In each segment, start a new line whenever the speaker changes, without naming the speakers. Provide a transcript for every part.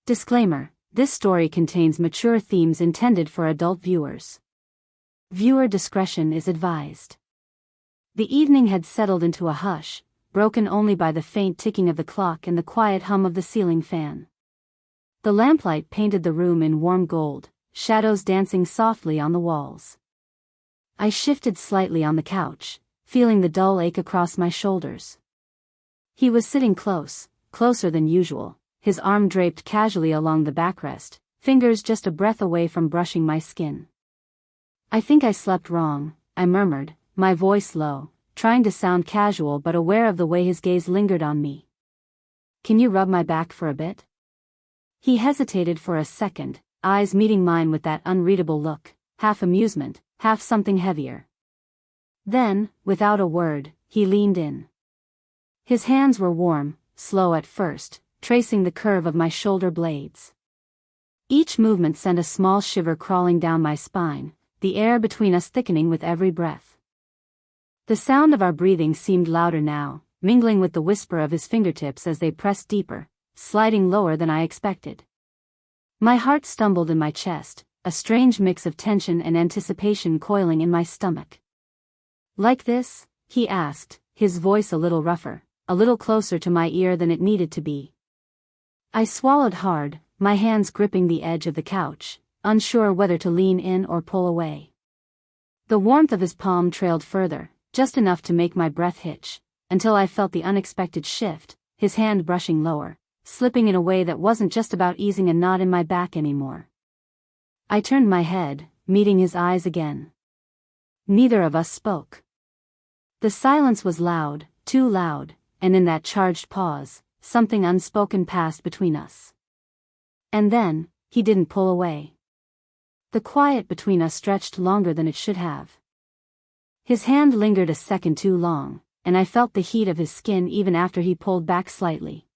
Disclaimer: this story contains mature themes intended for adult viewers. Viewer discretion is advised. The evening had settled into a hush, broken only by the faint ticking of the clock and the quiet hum of the ceiling fan. The lamplight painted the room in warm gold, shadows dancing softly on the walls. I shifted slightly on the couch, feeling the dull ache across my shoulders. He was sitting closer than usual, his arm draped casually along the backrest, fingers just a breath away from brushing my skin. "I think I slept wrong," I murmured, my voice low, trying to sound casual but aware of the way his gaze lingered on me. "Can you rub my back for a bit?" He hesitated for a second, eyes meeting mine with that unreadable look, half amusement, half something heavier. Then, without a word, he leaned in. His hands were warm, slow at first, tracing the curve of my shoulder blades. Each movement sent a small shiver crawling down my spine, the air between us thickening with every breath. The sound of our breathing seemed louder now, mingling with the whisper of his fingertips as they pressed deeper, sliding lower than I expected. My heart stumbled in my chest, a strange mix of tension and anticipation coiling in my stomach. "Like this?" he asked, his voice a little rougher, a little closer to my ear than it needed to be. I swallowed hard, my hands gripping the edge of the couch, unsure whether to lean in or pull away. The warmth of his palm trailed further, just enough to make my breath hitch, until I felt the unexpected shift, his hand brushing lower, slipping in a way that wasn't just about easing a knot in my back anymore. I turned my head, meeting his eyes again. Neither of us spoke. The silence was loud, too loud, and in that charged pause, something unspoken passed between us. And then, he didn't pull away. The quiet between us stretched longer than it should have. His hand lingered a second too long, and I felt the heat of his skin even after he pulled back slightly.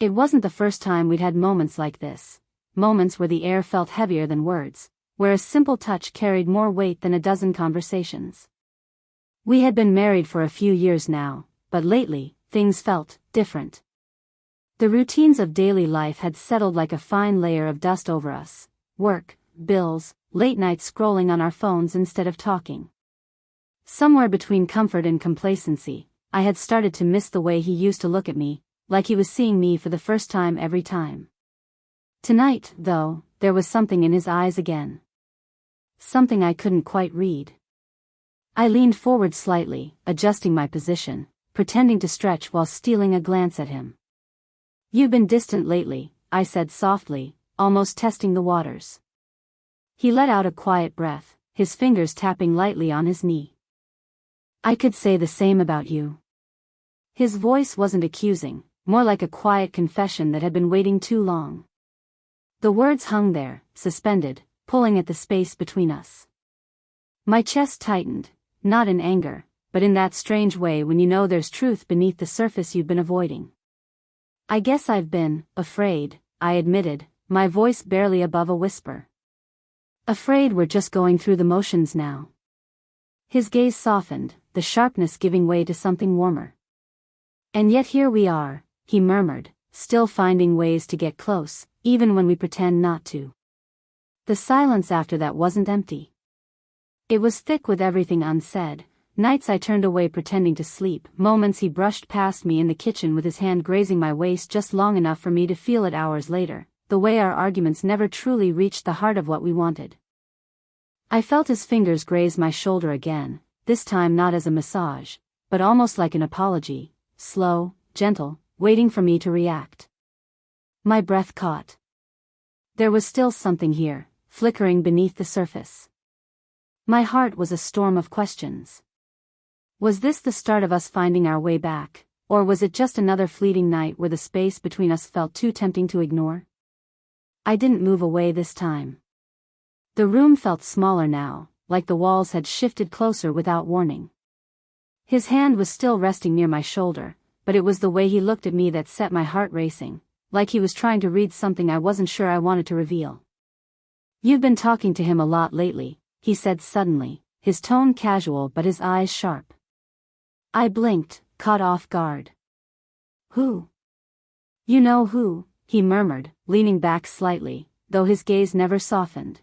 It wasn't the first time we'd had moments like this, moments where the air felt heavier than words, where a simple touch carried more weight than a dozen conversations. We had been married for a few years now, but lately, things felt different. The routines of daily life had settled like a fine layer of dust over us: work, bills, late nights scrolling on our phones instead of talking. Somewhere between comfort and complacency, I had started to miss the way he used to look at me, like he was seeing me for the first time every time. Tonight, though, there was something in his eyes again. Something I couldn't quite read. I leaned forward slightly, adjusting my position, pretending to stretch while stealing a glance at him. "You've been distant lately," I said softly, almost testing the waters. He let out a quiet breath, his fingers tapping lightly on his knee. "I could say the same about you." His voice wasn't accusing, more like a quiet confession that had been waiting too long. The words hung there, suspended, pulling at the space between us. My chest tightened, not in anger, but in that strange way when you know there's truth beneath the surface you've been avoiding. "I guess I've been afraid," I admitted, my voice barely above a whisper. "Afraid we're just going through the motions now." His gaze softened, the sharpness giving way to something warmer. "And yet here we are," he murmured, still finding ways to get close, even when we pretend not to. The silence after that wasn't empty. It was thick with everything unsaid, nights I turned away pretending to sleep, moments he brushed past me in the kitchen with his hand grazing my waist just long enough for me to feel it hours later, the way our arguments never truly reached the heart of what we wanted. I felt his fingers graze my shoulder again, this time not as a massage, but almost like an apology, slow, gentle, waiting for me to react. My breath caught. There was still something here, flickering beneath the surface. My heart was a storm of questions. Was this the start of us finding our way back, or was it just another fleeting night where the space between us felt too tempting to ignore? I didn't move away this time. The room felt smaller now, like the walls had shifted closer without warning. His hand was still resting near my shoulder, but it was the way he looked at me that set my heart racing, like he was trying to read something I wasn't sure I wanted to reveal. "You've been talking to him a lot lately," he said suddenly, his tone casual but his eyes sharp. I blinked, caught off guard. "Who?" "You know who," he murmured, leaning back slightly, though his gaze never softened.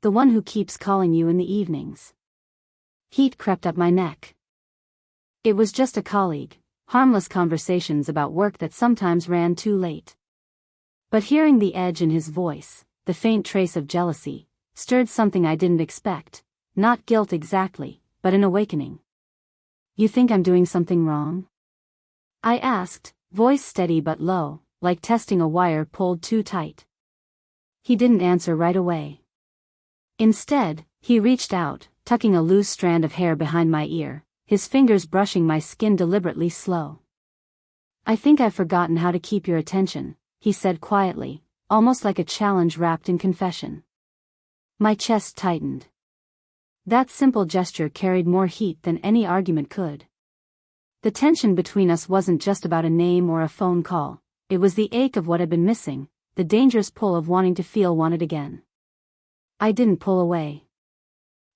The one who keeps calling you in the evenings. Heat crept up my neck. It was just a colleague, harmless conversations about work that sometimes ran too late. But hearing the edge in his voice, the faint trace of jealousy, stirred something I didn't expect, not guilt exactly, but an awakening. You think I'm doing something wrong? I asked, voice steady but low, like testing a wire pulled too tight. He didn't answer right away. Instead, he reached out, tucking a loose strand of hair behind my ear, his fingers brushing my skin deliberately slow. I think I've forgotten how to keep your attention, he said quietly, almost like a challenge wrapped in confession. My chest tightened. That simple gesture carried more heat than any argument could. The tension between us wasn't just about a name or a phone call, it was the ache of what had been missing, the dangerous pull of wanting to feel wanted again. I didn't pull away.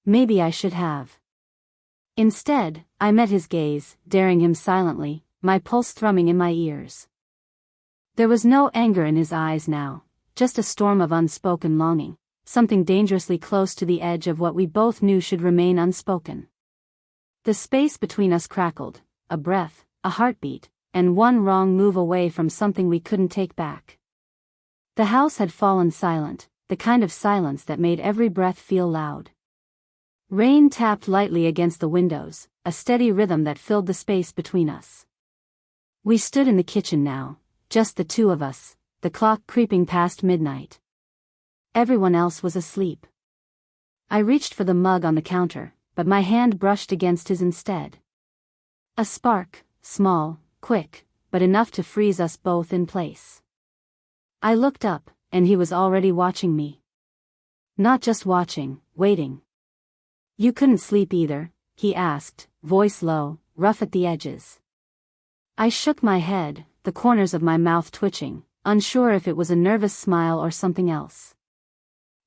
Maybe I should have. Instead, I met his gaze, daring him silently, my pulse thrumming in my ears. There was no anger in his eyes now, just a storm of unspoken longing, something dangerously close to the edge of what we both knew should remain unspoken. The space between us crackled, a breath, a heartbeat, and one wrong move away from something we couldn't take back. The house had fallen silent, the kind of silence that made every breath feel loud. Rain tapped lightly against the windows, a steady rhythm that filled the space between us. We stood in the kitchen now, just the two of us, the clock creeping past midnight. Everyone else was asleep. I reached for the mug on the counter, but my hand brushed against his instead. A spark, small, quick, but enough to freeze us both in place. I looked up, and he was already watching me. Not just watching, waiting. You couldn't sleep either, he asked, voice low, rough at the edges. I shook my head, the corners of my mouth twitching, unsure if it was a nervous smile or something else.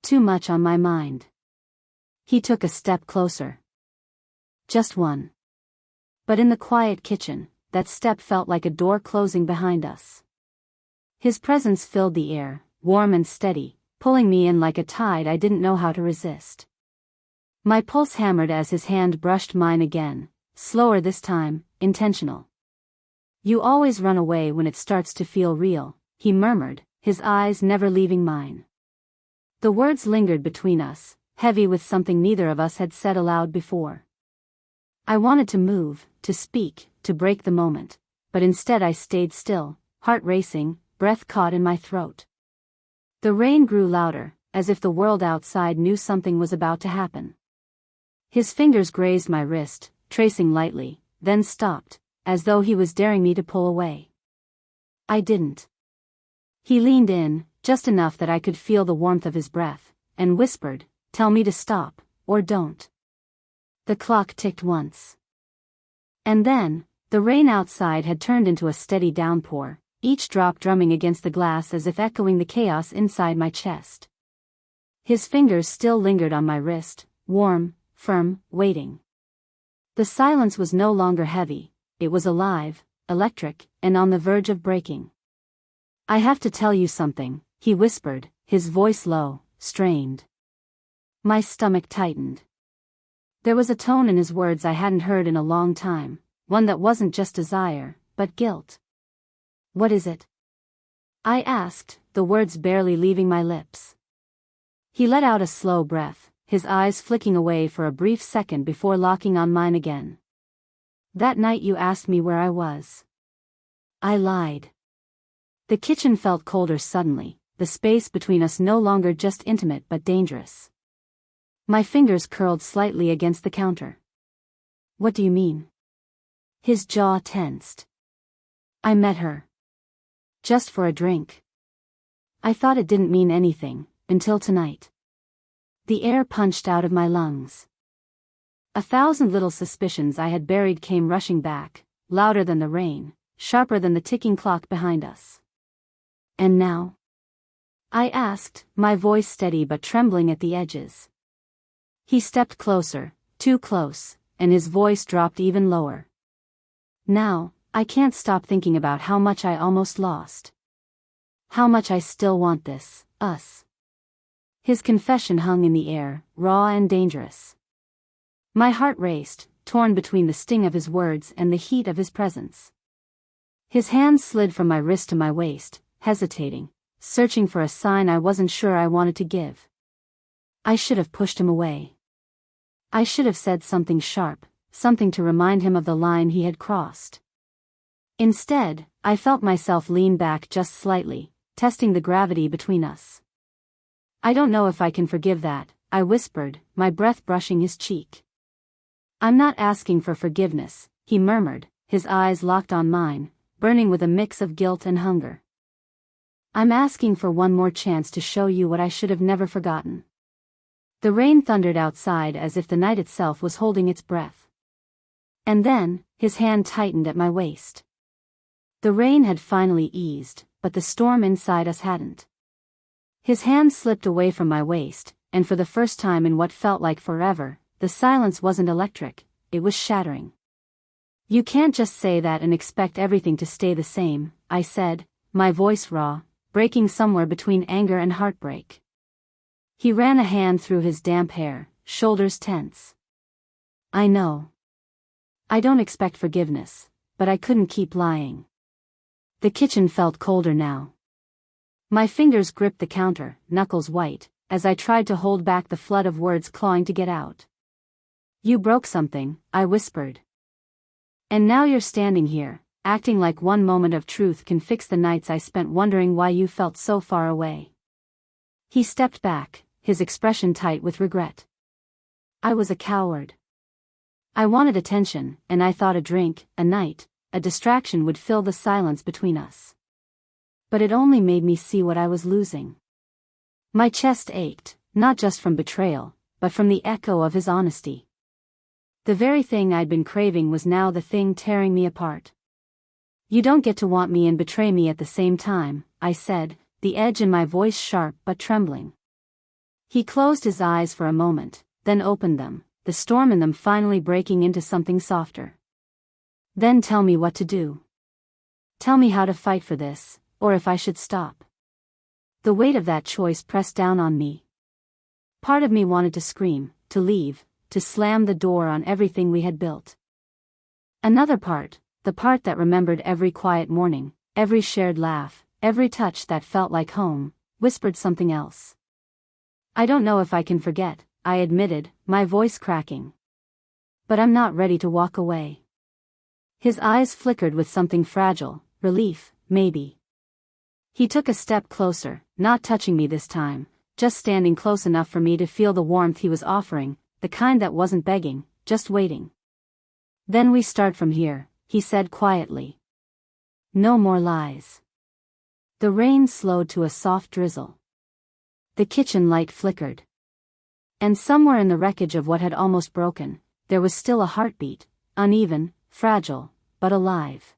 Too much on my mind. He took a step closer. Just one. But in the quiet kitchen, that step felt like a door closing behind us. His presence filled the air, warm and steady, pulling me in like a tide I didn't know how to resist. My pulse hammered as his hand brushed mine again, slower this time, intentional. You always run away when it starts to feel real, he murmured, his eyes never leaving mine. The words lingered between us, heavy with something neither of us had said aloud before. I wanted to move, to speak, to break the moment, but instead I stayed still, heart racing, breath caught in my throat. The rain grew louder, as if the world outside knew something was about to happen. His fingers grazed my wrist, tracing lightly, then stopped, as though he was daring me to pull away. I didn't. He leaned in, just enough that I could feel the warmth of his breath, and whispered, "Tell me to stop, or don't." The clock ticked once. And then, the rain outside had turned into a steady downpour, each drop drumming against the glass as if echoing the chaos inside my chest. His fingers still lingered on my wrist, warm, firm, waiting. The silence was no longer heavy, it was alive, electric, and on the verge of breaking. "I have to tell you something," he whispered, his voice low, strained. My stomach tightened. There was a tone in his words I hadn't heard in a long time, one that wasn't just desire, but guilt. "What is it?" I asked, the words barely leaving my lips. He let out a slow breath, his eyes flicking away for a brief second before locking on mine again. "That night you asked me where I was." I lied. The kitchen felt colder suddenly, the space between us no longer just intimate but dangerous. My fingers curled slightly against the counter. "What do you mean?" His jaw tensed. "I met her. Just for a drink. I thought it didn't mean anything, until tonight." The air punched out of my lungs. 1,000 little suspicions I had buried came rushing back, louder than the rain, sharper than the ticking clock behind us. "And now?" I asked, my voice steady but trembling at the edges. He stepped closer, too close, and his voice dropped even lower. "Now, I can't stop thinking about how much I almost lost. How much I still want this, us. His confession hung in the air, raw and dangerous. My heart raced, torn between the sting of his words and the heat of his presence. His hand slid from my wrist to my waist, hesitating, searching for a sign I wasn't sure I wanted to give. I should have pushed him away. I should have said something sharp, something to remind him of the line he had crossed. Instead, I felt myself lean back just slightly, testing the gravity between us. I don't know if I can forgive that, I whispered, my breath brushing his cheek. I'm not asking for forgiveness, he murmured, his eyes locked on mine, burning with a mix of guilt and hunger. I'm asking for one more chance to show you what I should have never forgotten. The rain thundered outside as if the night itself was holding its breath. And then, his hand tightened at my waist. The rain had finally eased, but the storm inside us hadn't. His hand slipped away from my waist, and for the first time in what felt like forever, the silence wasn't electric, it was shattering. You can't just say that and expect everything to stay the same, I said, my voice raw, breaking somewhere between anger and heartbreak. He ran a hand through his damp hair, shoulders tense. I know. I don't expect forgiveness, but I couldn't keep lying. The kitchen felt colder now. My fingers gripped the counter, knuckles white, as I tried to hold back the flood of words clawing to get out. You broke something, I whispered. And now you're standing here, acting like one moment of truth can fix the nights I spent wondering why you felt so far away. He stepped back, his expression tight with regret. I was a coward. I wanted attention, and I thought a drink, a night, a distraction would fill the silence between us. But it only made me see what I was losing. My chest ached, not just from betrayal, but from the echo of his honesty. The very thing I'd been craving was now the thing tearing me apart. You don't get to want me and betray me at the same time, I said, the edge in my voice sharp but trembling. He closed his eyes for a moment, then opened them, the storm in them finally breaking into something softer. Then tell me what to do. Tell me how to fight for this, or if I should stop. The weight of that choice pressed down on me. Part of me wanted to scream, to leave, to slam the door on everything we had built. Another part, the part that remembered every quiet morning, every shared laugh, every touch that felt like home, whispered something else. I don't know if I can forget, I admitted, my voice cracking. But I'm not ready to walk away. His eyes flickered with something fragile, relief, maybe. He took a step closer, not touching me this time, just standing close enough for me to feel the warmth he was offering, the kind that wasn't begging, just waiting. Then we start from here, he said quietly. No more lies. The rain slowed to a soft drizzle. The kitchen light flickered. And somewhere in the wreckage of what had almost broken, there was still a heartbeat, uneven, fragile, but alive.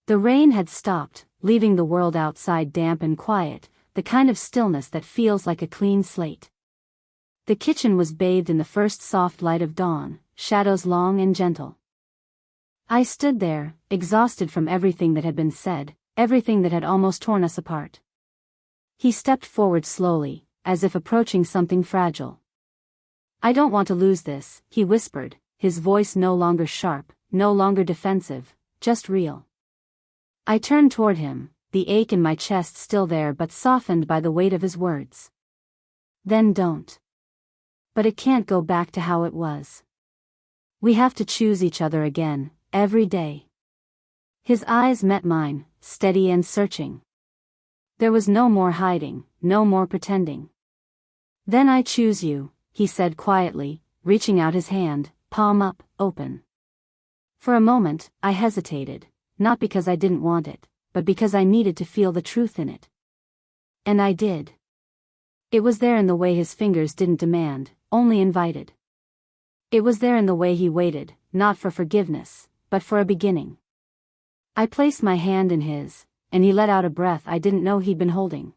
The rain had stopped, leaving the world outside damp and quiet, the kind of stillness that feels like a clean slate. The kitchen was bathed in the first soft light of dawn, shadows long and gentle. I stood there, exhausted from everything that had been said, everything that had almost torn us apart. He stepped forward slowly, as if approaching something fragile. I don't want to lose this, he whispered, his voice no longer sharp, no longer defensive, just real. I turned toward him, the ache in my chest still there but softened by the weight of his words. Then don't. But it can't go back to how it was. We have to choose each other again, every day. His eyes met mine, steady and searching. There was no more hiding, no more pretending. Then I choose you, he said quietly, reaching out his hand, palm up, open. For a moment, I hesitated, not because I didn't want it, but because I needed to feel the truth in it. And I did. It was there in the way his fingers didn't demand, only invited. It was there in the way he waited, not for forgiveness, but for a beginning. I placed my hand in his, and he let out a breath I didn't know he'd been holding.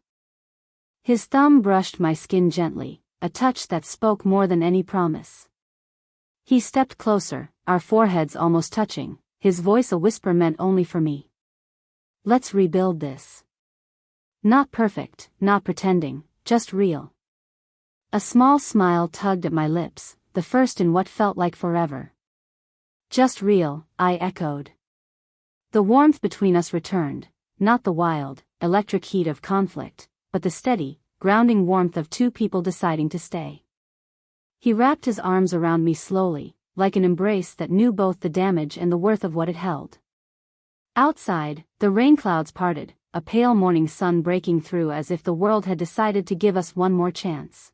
His thumb brushed my skin gently, a touch that spoke more than any promise. He stepped closer, our foreheads almost touching, his voice a whisper meant only for me. Let's rebuild this. Not perfect, not pretending, just real. A small smile tugged at my lips, the first in what felt like forever. Just real, I echoed. The warmth between us returned, not the wild, electric heat of conflict, but the steady, grounding warmth of two people deciding to stay. He wrapped his arms around me slowly, like an embrace that knew both the damage and the worth of what it held. Outside, the rain clouds parted, a pale morning sun breaking through as if the world had decided to give us one more chance.